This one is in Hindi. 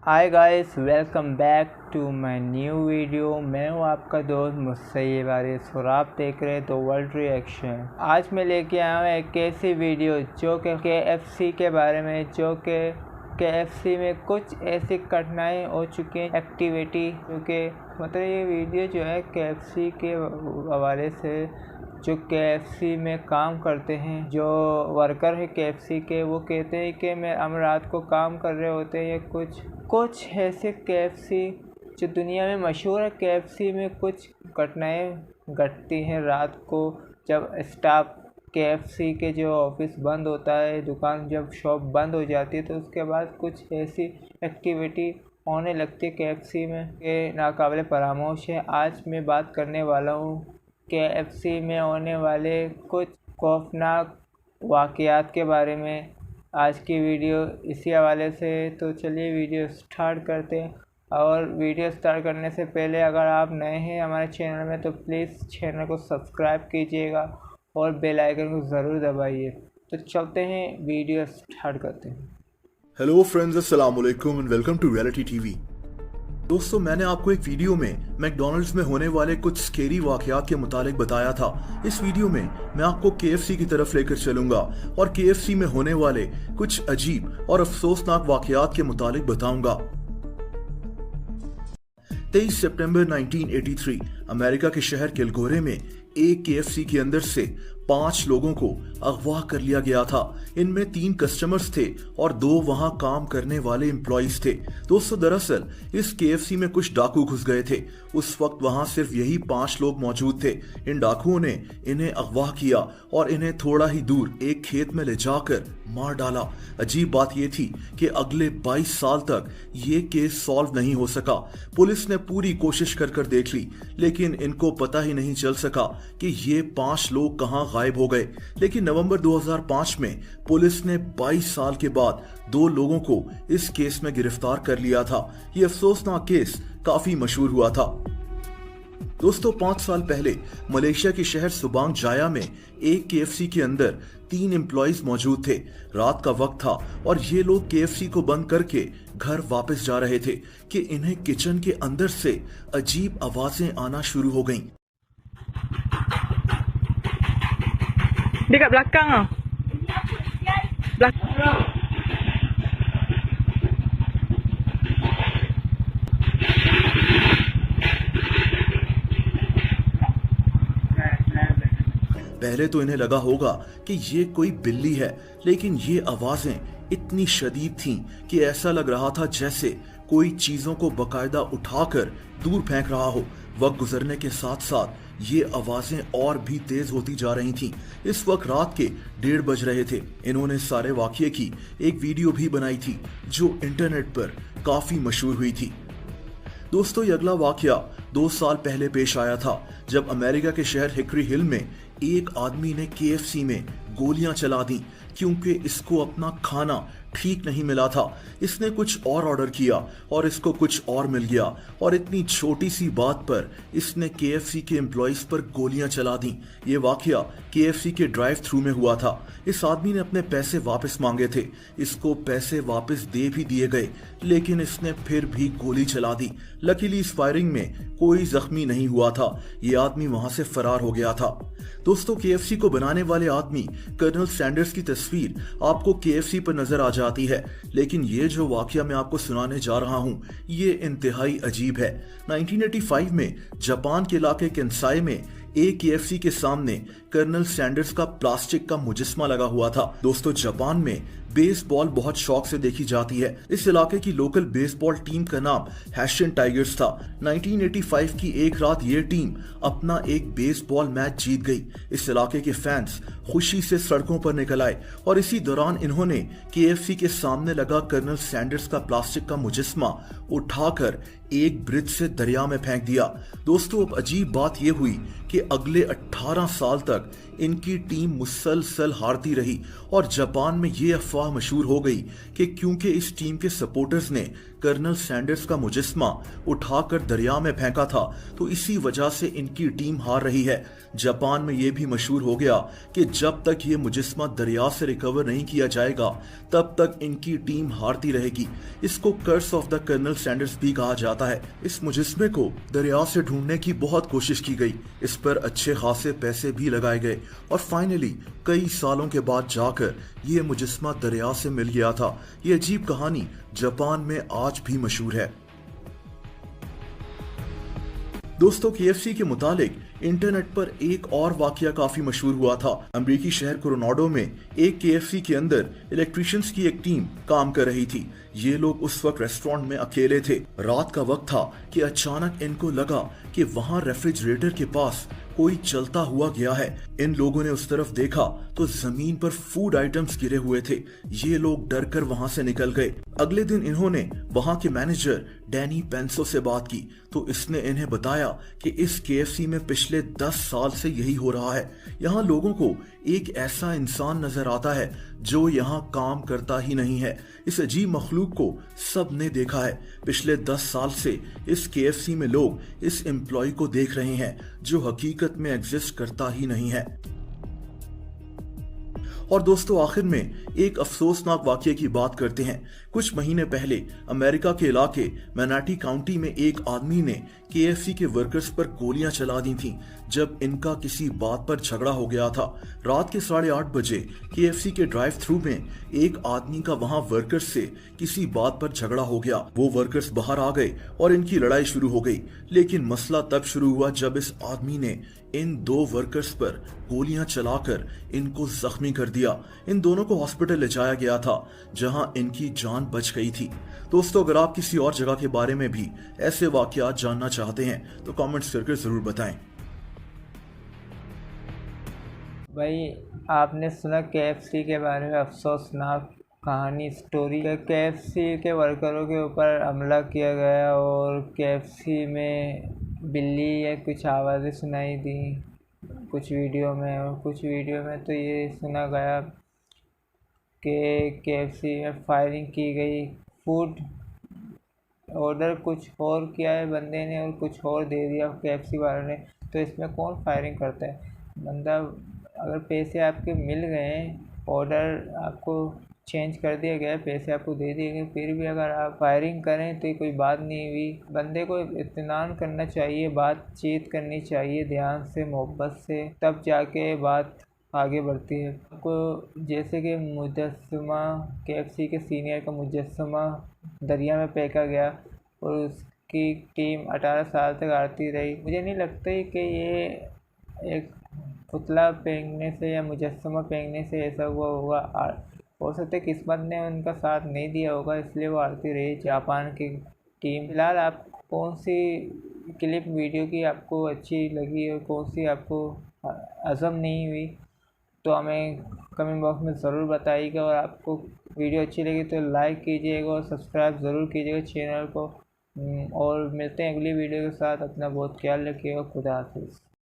Hi guys, welcome back to my new video. मैं हूँ आपका दोस्त मुसैयब आरिस और आप देख रहे हैं तो वर्ल्ड रिएक्शन। आज मैं लेके आया हूँ एक ऐसी वीडियो जो कि KFC के बारे में, जो कि KFC में कुछ ऐसी कठिनाई हो चुकी हैं एक्टिविटी, क्योंकि मतलब ये वीडियो जो है KFC के हवाले से जो KFC में काम करते हैं, जो वर्कर है KFC के, वो कहते हैं कि हम रात को काम कर रहे होते हैं। ये कुछ ऐसे KFC जो दुनिया में मशहूर है, KFC में कुछ घटनाएं घटती हैं रात को, जब स्टाफ KFC के जो ऑफिस बंद होता है, दुकान जब शॉप बंद हो जाती है, तो उसके बाद कुछ ऐसी एक्टिविटी होने लगती है KFC में कि नाकाबिले फरामोश है। आज मैं बात करने वाला हूँ KFC में होने वाले कुछ खौफनाक वाक़यात के बारे में। आज की वीडियो इसी हवाले से, तो चलिए वीडियो स्टार्ट करते हैं। और वीडियो स्टार्ट करने से पहले अगर आप नए हैं हमारे चैनल में तो प्लीज़ चैनल को सब्सक्राइब कीजिएगा और बेल आइकन को ज़रूर दबाइए। तो चलते हैं, वीडियो स्टार्ट करते हैं। हेलो फ्रेंड्स, अस्सलाम वालेकुम and welcome to reality TV. दोस्तों, मैंने आपको एक वीडियो में मैकडॉनल्ड्स में होने वाले कुछ स्केरी वाकयात के मुतालिक बताया था। इस वीडियो में मैं आपको KFC की तरफ लेकर चलूंगा और KFC में होने वाले कुछ अजीब और अफसोसनाक वाकयात के मुतालिक बताऊंगा। 23 सितंबर 1983 अमेरिका के शहर किलगोरे में एक KFC के अंदर से 5 लोगों को अगवा कर लिया गया था। इनमें 3 कस्टमर्स थे और 2 वहां काम करने वाले एम्प्लॉइज थे। दोस्तों, दरअसल इस KFC में कुछ डाकू घुस गए थे। उस वक्त वहां सिर्फ यही 5 लोग मौजूद थे। इन डाकुओं ने इन्हें अगवा किया और इन्हें थोड़ा ही दूर एक खेत में ले जाकर मार डाला। अजीब बात यह थी कि अगले 22 साल तक ये केस सॉल्व नहीं हो सका। पुलिस ने पूरी कोशिश कर देख ली, लेकिन इनको पता ही नहीं चल सका कि ये 5 लोग कहां गायब हो गए। लेकिन नवंबर 2005 में पुलिस ने 22 साल के बाद 2 लोगों को इस केस में गिरफ्तार कर लिया था। ये अफसोसनाक केस काफी मशहूर हुआ था। दोस्तों, 5 साल पहले मलेशिया के शहर सुबांग जाया में एक KFC के अंदर 3 एम्प्लॉइज मौजूद थे। रात का वक्त था और ये लोग KFC को बंद करके घर वापस जा रहे थे कि इन्हें किचन के अंदर से अजीब आवाजें आना शुरू हो गईं। Dekat belakang ah. पहले तो इन्हें लगा होगा कि ये कोई बिल्ली है, लेकिन ये आवाजें इतनी शदीद थीं कि ऐसा लग रहा था जैसे कोई चीजों को बकायदा उठाकर दूर फेंक रहा हो। वक्त गुजरने के साथ साथ ये आवाजें और भी तेज होती जा रही थीं। इस वक्त रात के 1:30 बज रहे थे। इन्होंने सारे वाकये की एक वीडियो भी बनाई थी जो इंटरनेट पर काफी मशहूर हुई थी। दोस्तों, ये अगला वाकया 2 साल पहले पेश आया था, जब अमेरिका के शहर हिकरी हिल में एक आदमी ने KFC में गोलियां चला दी क्योंकि इसको अपना खाना ठीक नहीं मिला था। इसने कुछ और ऑर्डर किया और इसको कुछ और मिल गया, और इतनी छोटी सी बात पर इसने KFC के एम्प्लॉइज पर गोलियां चला दी। ये वाकया KFC के ड्राइव थ्रू में हुआ था। इस आदमी ने अपने पैसे वापस मांगे थे। इसको पैसे वापस दे भी दिए गए, लेकिन इसने फिर भी गोली चला दी। लकीली इस फायरिंग में कोई जख्मी नहीं हुआ था। ये आदमी वहां से फरार हो गया था। दोस्तों, KFC को बनाने वाले आदमी कर्नल सैंडर्स की तस्वीर आपको KFC पर नजर आ जाती है, लेकिन ये जो वाकया मैं आपको सुनाने जा रहा हूं ये इंतहाई अजीब है। 1985 में जापान के इलाके केंसाई में एक KFC के सामने कर्नल सैंडर्स का प्लास्टिक का मुजस्मा लगा हुआ था। दोस्तों, जापान में बेसबॉल बहुत शौक से देखी जाती है। इस इलाके की लोकल बेसबॉल टीम का नाम हैशियन टाइगर्स था। 1985 की एक रात ये टीम अपना एक बेसबॉल मैच जीत गई। इस इलाके के फैंस खुशी से सड़कों पर निकल आए और इसी दौरान इन्होंने KFC के सामने लगा कर्नल सैंडर्स का प्लास्टिक का मुजस्मा उठाकर एक ब्रिज से दरिया में फेंक दिया। दोस्तों, अब अजीब बात यह हुई कि अगले 18 साल तक इनकी टीम मुसलसल हारती रही और जापान में ये अफवाह मशहूर हो गई कि क्योंकि इस टीम के सपोर्टर्स ने कर्नल सैंडर्स का मुजस्मा उठाकर दरिया में फेंका था, तो इसी वजह से इनकी टीम हार रही है। जापान में यह भी मशहूर हो गया कि जब तक ये मुजस्मा दरिया से रिकवर नहीं किया जाएगा तब तक इनकी टीम हारती रहेगी। इसको curse of the Colonel Sanders भी कहा जाता है। इस मुजस्मे को दरिया से ढूंढने की बहुत कोशिश की गई, इस पर अच्छे खासे पैसे भी लगाए गए और फाइनली कई सालों के बाद जाकर ये मुजस्मा दरिया से मिल गया था। ये अजीब कहानी जापान में आज भी मशहूर है। दोस्तों, KFC के मुतालिक इंटरनेट पर एक और वाकया काफी मशहूर हुआ था। अमेरिकी शहर कोलोराडो में एक KFC के अंदर इलेक्ट्रिशियंस की एक टीम काम कर रही थी। ये लोग उस वक्त रेस्टोरेंट में अकेले थे। रात का वक्त था कि अचानक इनको लगा कि वहां रेफ्रिजरेटर के पास कोई चलता हुआ गया है। इन लोगों ने उस तरफ देखा तो जमीन पर फूड आइटम्स गिरे हुए थे। ये लोग डर कर वहां से निकल गए। अगले दिन इन्होंने वहां के मैनेजर डैनी पेंसो से बात की तो इसने इन्हें बताया कि इस KFC में पिछले 10 साल से यही हो रहा है। यहाँ लोगों को एक ऐसा इंसान नजर आता है जो यहाँ काम करता ही नहीं है। इस अजीब मखलूक को सब ने देखा है। पिछले 10 साल से इस KFC में लोग इस एम्प्लॉय को देख रहे हैं जो हकीकत में एग्जिस्ट करता ही नहीं है। और दोस्तों, आखिर में एक अफसोसनाक वाकये की बात करते हैं। कुछ महीने पहले अमेरिका के इलाके मैनाटी काउंटी में एक आदमी ने KFC के वर्कर्स पर गोलियां चला दी थीं जब इनका किसी बात पर झगड़ा हो गया था। रात के 8:30 बजे KFC के ड्राइव थ्रू में एक आदमी का वहां वर्कर्स से किसी बात पर झगड़ा हो गया। वो वर्कर्स बाहर आ गए और इनकी लड़ाई शुरू हो गई। लेकिन मसला तब शुरू हुआ जब इस आदमी ने इन 2 वर्कर्स पर गोलियां चलाकर इनको जख्मी कर दिया। इन दोनों को हॉस्पिटल ले जाया गया था जहां इनकी जान बच गई थी। दोस्तों, अगर आप किसी और जगह के बारे में भी ऐसे वाकयात जानना चाहते हैं तो कमेंट्स करके जरूर बताएं। भाई, आपने सुना KFC के बारे में अफसोसनाक कहानी स्टोरी। KFC के वर्करों के ऊपर हमला किया गया और KFC में बिल्ली या कुछ आवाज़ें सुनाई दी कुछ वीडियो में, और कुछ वीडियो में तो ये सुना गया कि KFC में फायरिंग की गई। फूड ऑर्डर कुछ और किया है बंदे ने और कुछ और दे दिया KFC वालों ने, तो इसमें कौन फायरिंग करता है? बंदा, अगर पैसे आपके मिल गए, ऑर्डर आपको चेंज कर दिया गया, पैसे आपको दे दिए गए, फिर भी अगर आप फायरिंग करें तो कोई बात नहीं हुई। बंदे को इत्मीनान करना चाहिए, बातचीत करनी चाहिए ध्यान से, मोहब्बत से, तब जाके बात आगे बढ़ती है। आपको जैसे कि मुजस्समा, KFC के सीनियर का मुजस्समा दरिया में फेंका गया और उसकी टीम 18 साल तक आती रही। मुझे नहीं लगता कि ये एक पुतला फेंकने से या मुजस्समा फेंकने से ऐसा हुआ होगा। हो सकता है किस्मत ने उनका साथ नहीं दिया होगा, इसलिए वो हारती रही जापान की टीम। फिलहाल आप कौन सी क्लिप वीडियो की आपको अच्छी लगी और कौन सी आपको हज़म नहीं हुई, तो हमें कमेंट बॉक्स में ज़रूर बताइएगा। और आपको वीडियो अच्छी लगी तो लाइक कीजिएगा और सब्सक्राइब ज़रूर कीजिएगा चैनल को। और मिलते हैं अगली वीडियो के साथ। अपना बहुत ख्याल रखिएगा। खुदा हाफिज़।